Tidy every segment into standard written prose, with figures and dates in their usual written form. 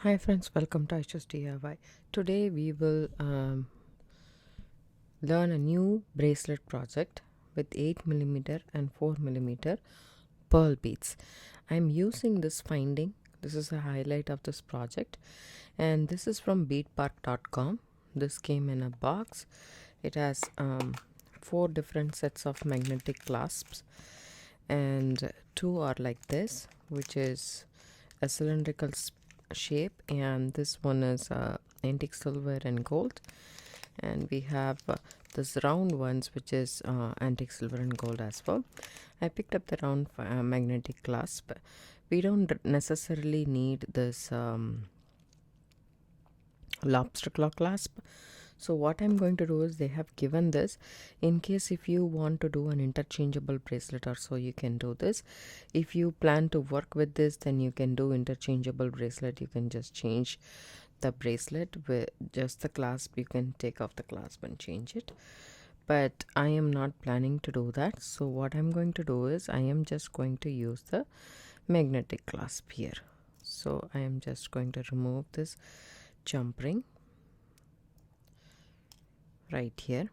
Hi friends, welcome to Aishusdiy. Today we will learn a new bracelet project with 8mm and 4mm pearl beads. I'm using this finding. This is a highlight of this project, and this is from beadpark.com. This came in a box. It has 4 different sets of magnetic clasps, and 2 are like this, which is a cylindrical shape, and this one is antique silver and gold, and we have this round ones, which is antique silver and gold as well. I picked up the round magnetic clasp. We don't necessarily need this lobster claw clasp. So what I'm going to do is, they have given this in case if you want to do an interchangeable bracelet or so, you can do this. If you plan to work with this, then you can do interchangeable bracelet. You can just change the bracelet with just the clasp. You can take off the clasp and change it, but I am not planning to do that. So what I'm going to do is, I am just going to use the magnetic clasp here. So I am just going to remove this jump ring right here.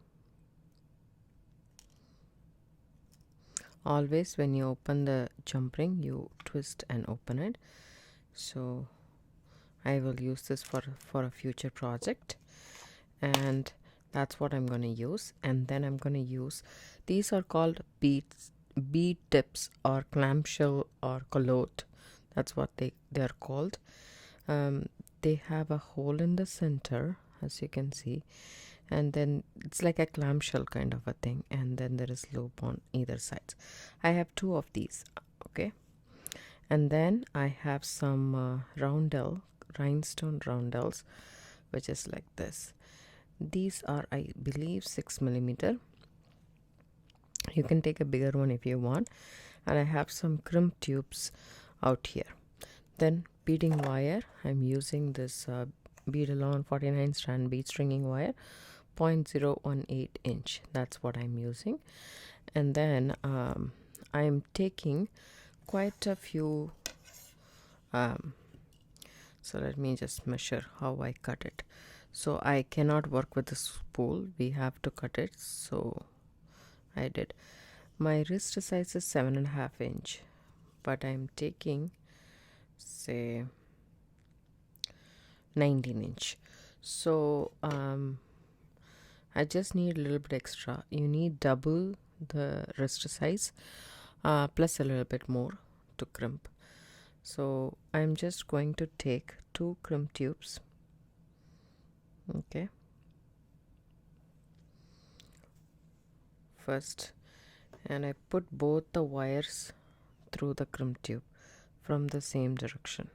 Always when you open the jump ring, you twist and open it. So I will use this for a future project, and that's what I'm going to use. And then I'm going to use, these are called bead tips or clamshell or collote. That's what they're called. They have a hole in the center, as you can see, and then it's like a clamshell kind of a thing, and then there is loop on either sides. I have 2 of these. Okay, and then I have some rhinestone roundels, which is like this. These are, I believe, 6mm. You can take a bigger one if you want. And I have some crimp tubes out here. Then beading wire. I'm using this Beadalon 49 strand bead stringing wire, 0.018 inch. That's what I'm using. And then I'm taking quite a few. So let me just measure how I cut it. So I cannot work with the spool. We have to cut it. So I did. My wrist size is 7.5 inch, but I'm taking, say, 19 inch. So I just need a little bit extra. You need double the wrist size plus a little bit more to crimp. So I'm just going to take 2 crimp tubes. Okay, first, and I put both the wires through the crimp tube from the same direction.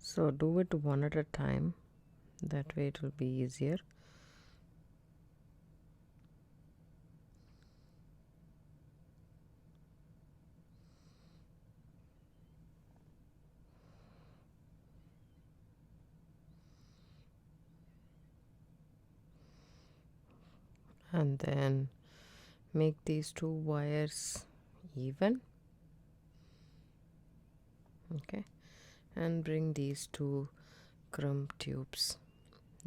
So do it one at a time, that way it will be easier. And then make these 2 wires even. Okay, and bring these 2 crimp tubes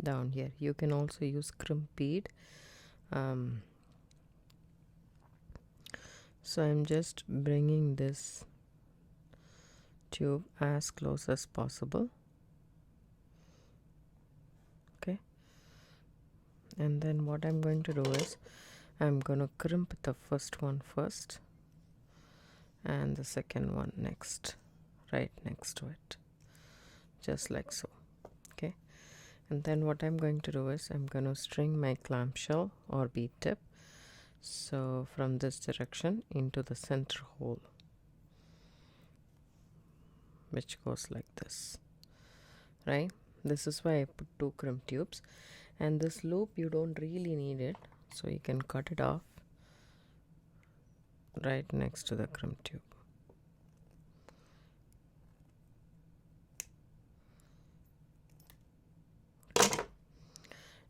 down here. You can also use crimp bead. So I'm just bringing this tube as close as possible. Okay, and then what I'm going to do is, I'm going to crimp the first one first and the second one next, right next to it, just like so. Okay, and then what I'm going to do is, I'm going to string my clamshell or bead tip, so from this direction into the center hole, which goes like this, right? This is why I put 2 crimp tubes, and this loop, you don't really need it, so you can cut it off right next to the crimp tube.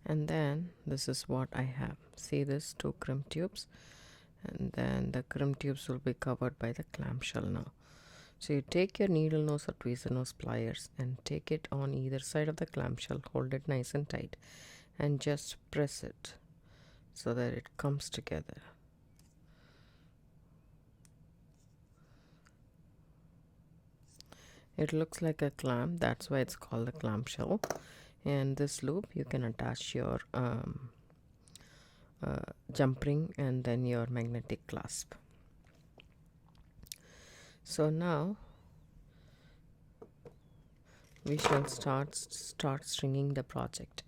And then this is what I have. See this, 2 crimp tubes, and then the crimp tubes will be covered by the clamshell now. So you take your needle nose or tweezer nose pliers and take it on either side of the clamshell, hold it nice and tight, and just press it so that it comes together. It looks like a clam, that's why it's called a clamshell. And this loop you can attach your jump ring and then your magnetic clasp. So now we shall start stringing the project.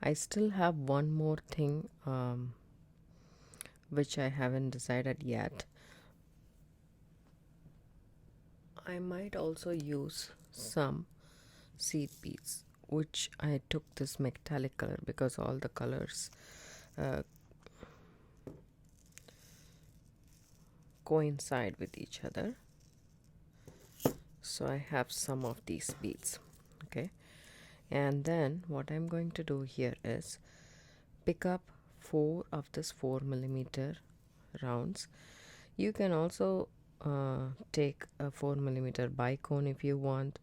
I still have one more thing which I haven't decided yet. I might also use some seed beads, which I took this metallic color because all the colors coincide with each other. So I have some of these beads. Okay, and then what I'm going to do here is pick up 4 of this 4mm rounds. You can also take a 4mm bicone if you want,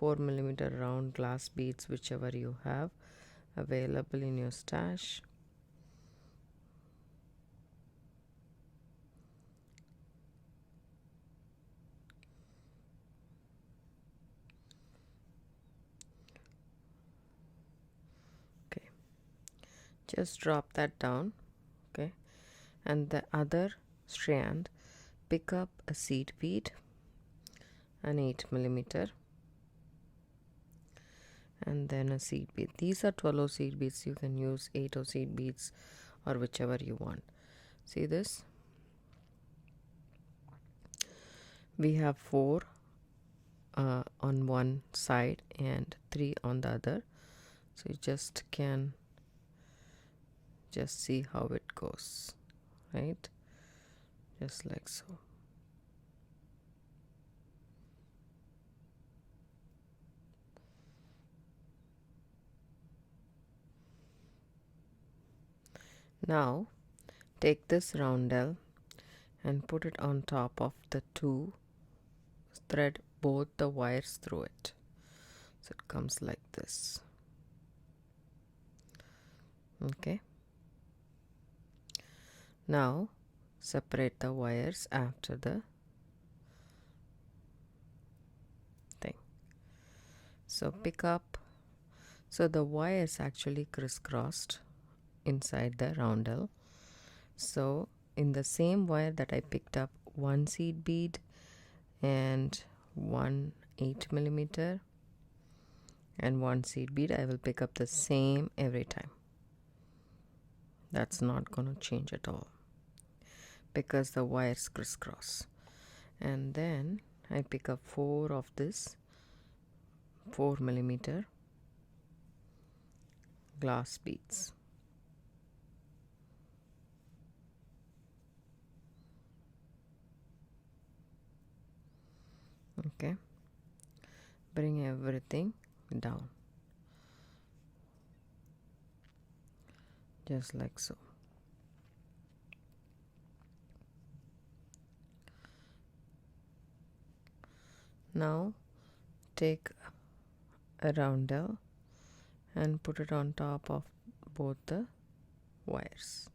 4mm round glass beads, whichever you have available in your stash. Okay, just drop that down. Okay, and the other strand, pick up a seed bead, an 8mm, and then a seed bead. These are 12 seed beads. You can use 8 seed beads or whichever you want. See this? We have 4 on one side and 3 on the other. So you just can just see how it goes, right? Just like so. Now take this roundel and put it on top of the 2, thread both the wires through it, so it comes like this. Okay, now separate the wires after the thing. So pick up, so the wires actually crisscrossed inside the roundel. So in the same wire that I picked up 1 seed bead and 1 8mm and 1 seed bead, I will pick up the same every time. That's not going to change at all because the wires crisscross. And then I pick up 4 of this 4mm glass beads. Okay, bring everything down just like so. Now take a roundel and put it on top of both the wires,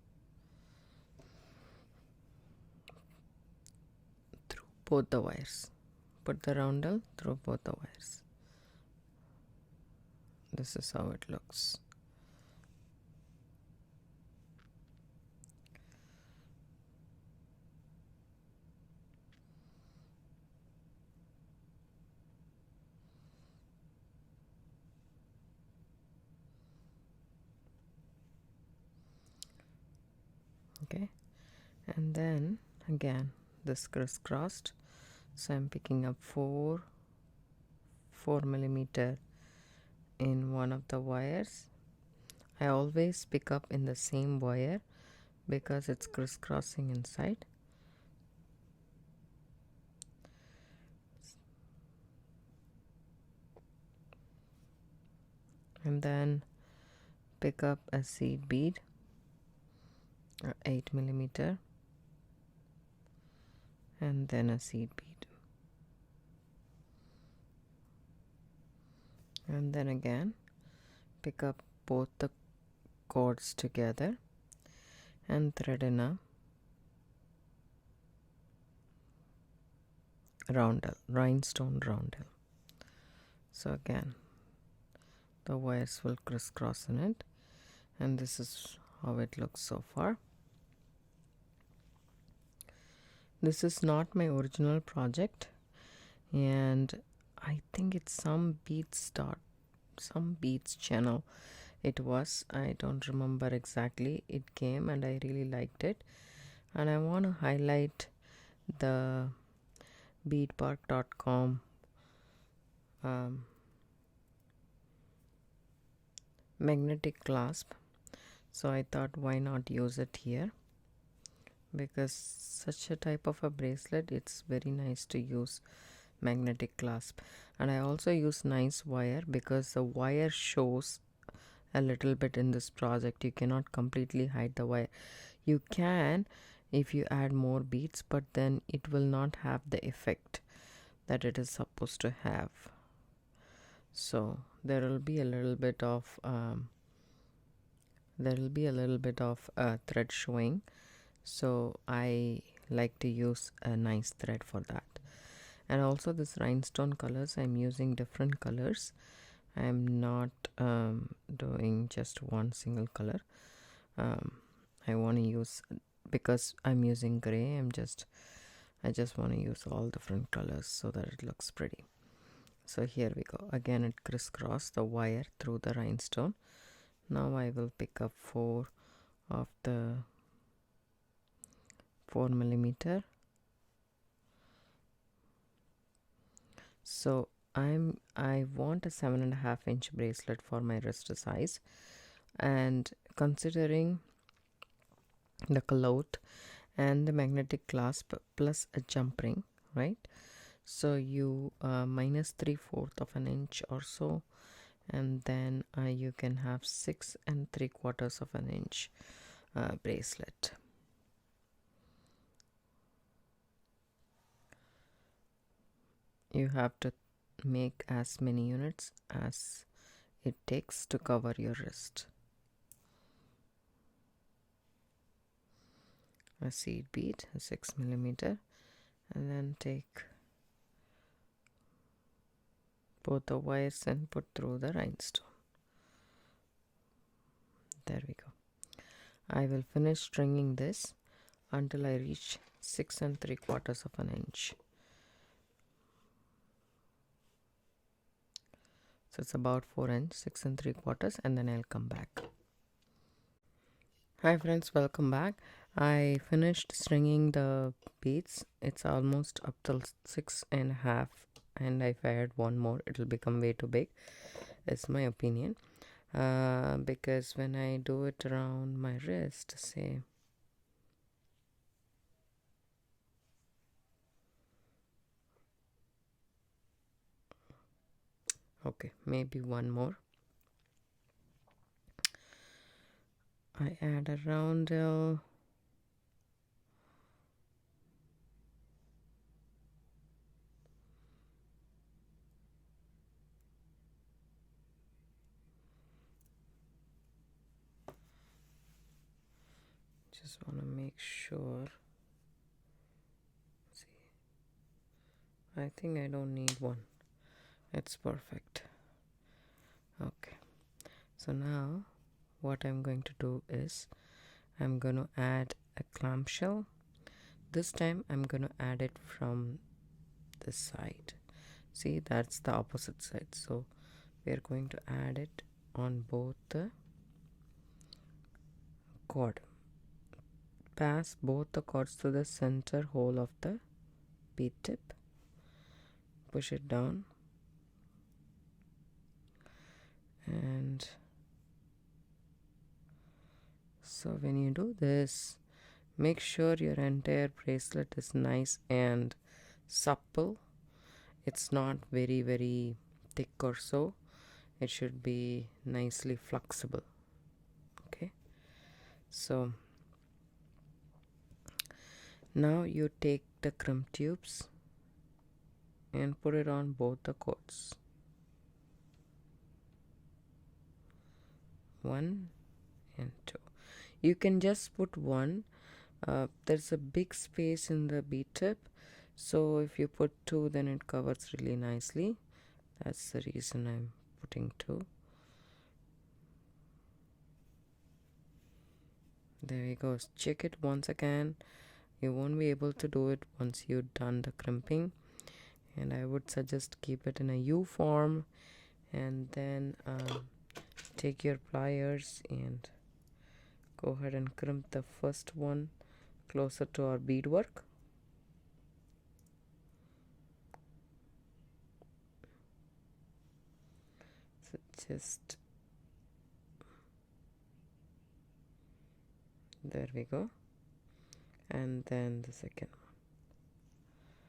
through both the wires. Put the roundel through both the wires. This is how it looks. Okay, and then again this crisscrossed, so I'm picking up 4mm in one of the wires. I always pick up in the same wire because it's crisscrossing inside. And then pick up a seed bead, 8 millimeter, and then a seed bead, and then again pick up both the cords together and thread in a roundel, rhinestone roundel. So again the wires will crisscross in it, and this is how it looks so far. This is not my original project, and I think it's some beads channel it was. I don't remember exactly. It came and I really liked it, and I want to highlight the beadpark.com magnetic clasp. So I thought, why not use it here, because such a type of a bracelet, it's very nice to use magnetic clasp. And I also use nice wire, because the wire shows a little bit in this project. You cannot completely hide the wire. You can if you add more beads, but then it will not have the effect that it is supposed to have. So there will be a little bit of thread showing, so I like to use a nice thread for that. And also this rhinestone colors, I'm using different colors. I'm not doing just one single color. I want to use, because I'm using gray, I just want to use all different colors so that it looks pretty. So here we go. Again, it crisscross the wire through the rhinestone. Now I will pick up 4 of the 4 millimeter. So I want a 7.5 inch bracelet for my wrist size, and considering the cloth and the magnetic clasp plus a jump ring, right? So you minus 3/4 of an inch or so, and then you can have 6 3/4 of an inch bracelet. You have to make as many units as it takes to cover your wrist. A seed bead, a 6 millimeter, and then take both the wires and put through the rhinestone. There we go. I will finish stringing this until I reach 6 3/4 of an inch. So it's about 4 inch, 6 3/4, and then I'll come back. Hi friends, welcome back. I finished stringing the beads. It's almost up till 6.5, and if I add one more, it'll become way too big. It's my opinion. Because when I do it around my wrist, say, okay, maybe one more. I add a roundel. Just want to make sure. See, I think I don't need one. It's perfect. Okay, so now what I'm going to do is I'm going to add a clamshell. This time I'm going to add it from this side. See, that's the opposite side. So we are going to add it on both the cord. Pass both the cords to the center hole of the bead tip. Push it down. And so when you do this, make sure your entire bracelet is nice and supple. It's not very thick or so. It should be nicely flexible. So now you take the crimp tubes and put it on both the cords. 1 and 2. You can just put one. There's a big space in the bead tip, so if you put 2, then it covers really nicely. That's the reason I'm putting 2. There we go. Check it once again. You won't be able to do it once you've done the crimping, and I would suggest keep it in a U form, and then take your pliers and go ahead and crimp the first one closer to our beadwork. So just there we go. And then the second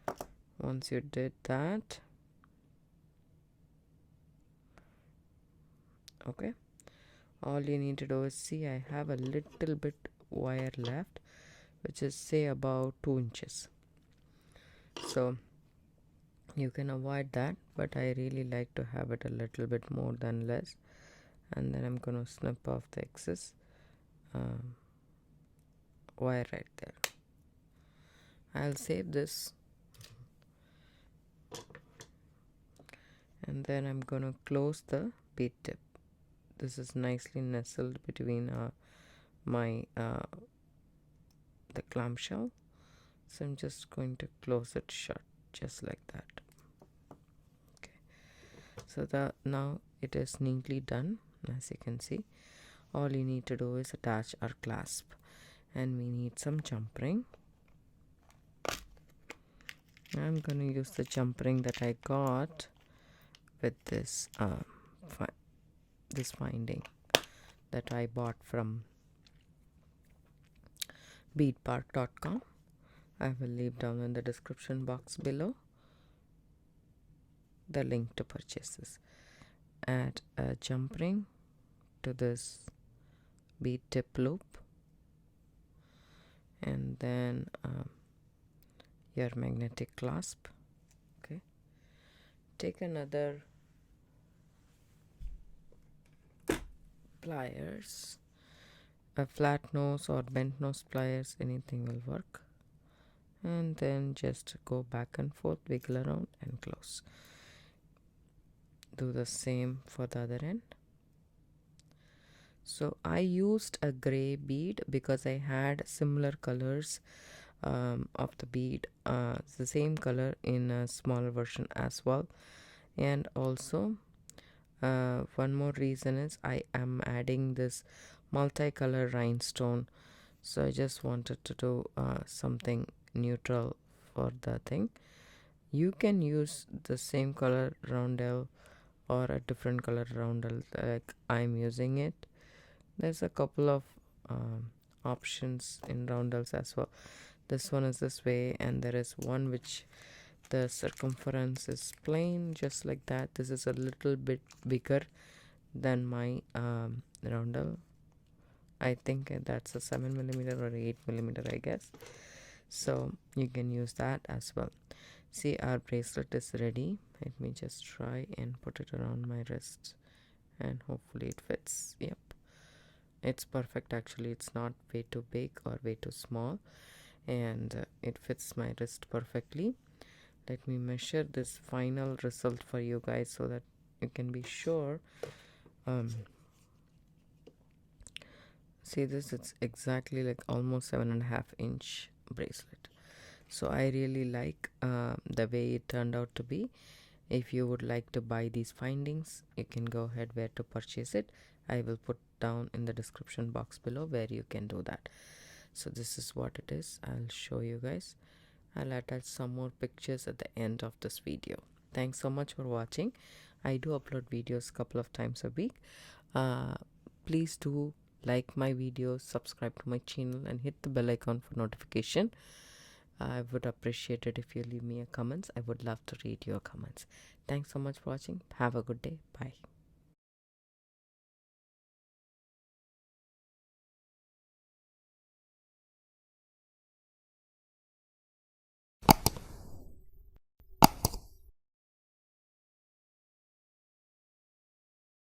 one. Once you did that, okay, all you need to do is, see, I have a little bit wire left, which is say about 2 inches. So you can avoid that, but I really like to have it a little bit more than less. And then I'm going to snip off the excess wire right there. I'll save this, and then I'm going to close the bead tip. This is nicely nestled between the clamshell, so I'm just going to close it shut just like that. Okay, so now it is neatly done. As you can see, all you need to do is attach our clasp, and we need some jump ring. I'm going to use the jump ring that I got with this this finding that I bought from beadpark.com. I will leave down in the description box below the link to purchase this. Add a jump ring to this bead tip loop, and then your magnetic clasp. Okay, take another pliers, a flat nose or bent nose pliers, anything will work, and then just go back and forth, wiggle around and close. Do the same for the other end. So I used a gray bead because I had similar colors of the bead, the same color in a smaller version as well. And also one more reason is I am adding this multicolor rhinestone, so I just wanted to do something neutral for the thing. You can use the same color roundel or a different color roundel like I'm using it. There's a couple of options in roundels as well. This one is this way, and there is one which the circumference is plain just like that. This is a little bit bigger than my roundel. I think that's a 7mm or 8mm, I guess. So you can use that as well. See, our bracelet is ready. Let me just try and put it around my wrist, and hopefully it fits. Yep, it's perfect. Actually, it's not way too big or way too small, and it fits my wrist perfectly. Let me measure this final result for you guys so that you can be sure. See this, it's exactly like almost 7.5-inch bracelet. So I really like the way it turned out to be. If you would like to buy these findings, you can go ahead where to purchase it. I will put down in the description box below where you can do that. So this is what it is. I'll show you guys. I'll attach some more pictures at the end of this video. Thanks so much for watching. I do upload videos a couple of times a week. Please do like my videos, subscribe to my channel, and hit the bell icon for notification. I would appreciate it if you leave me a comments. I would love to read your comments. Thanks so much for watching. Have a good day. Bye.